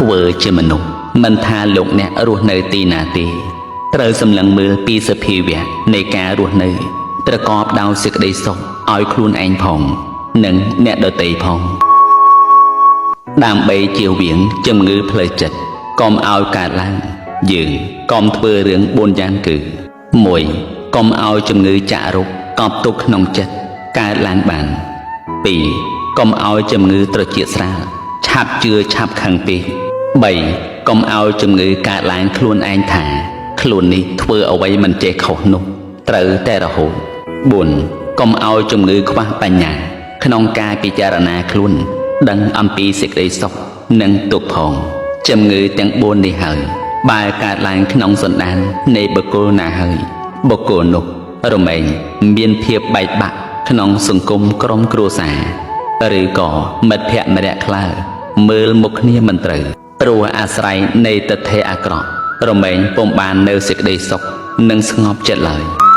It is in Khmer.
ធ្វើជាមនុស្សមិនថាលោកអ្នករស់នៅទីណាទេត្រូវសម្លឹងមើលពីសភាវៈនៃការរស់នៅប្រកបដោយសេចក្តីសុខឲ្យខ្លួនឯងផងនិងអ្នកដទៃផងដើម្បីជៀសវាងជំងឺផ្លូវចិត្តកុំឲ្យកើតឡើងយើងកុំធ្វើរឿង4យ៉ាងគឺ 1. កុំឲ្យជំងឺចាក់រុកកប់ទុកក្នុងចិត្តកើតឡើងបាន 2. កុំឲ្យជំងឺត្រចៀកស្រាលឆាប់ជឿឆាប់ខឹងពេក 3. កុំឲ្យជំងឺកើតឡើងខ្លួនឯងថាខ្លួននេះធ្វើអ្វីមិនចេះខុសនោះត្រូវតែរហូត 4. កុំឲ្យជំងឺខ្វះបញ្ញាក្នុងការពិចារណាខ្លួនដឹងអំពីសេចក្តីសុខនិងទុក្ខផងជំងឺទាំង4នេះហើយបើកើតឡើងក្នុងសន្តាននៃបុគ្គលណាហើយបុគ្គលនោះរមែងមានភាពបែកបាក់ក្នុងសង្គមក្រុមគ្រួសារឬក៏មិត្តភក្តិម្នាក់ខ្លះមើលមុខគ្នាមិនត្រូវព្រោះអាស្រ័យនៃទិដ្ឋិអាក្រក់រមែងពុំបាននៅសេចក្តីសុខនិងស្ងប់ចិត្តឡើយ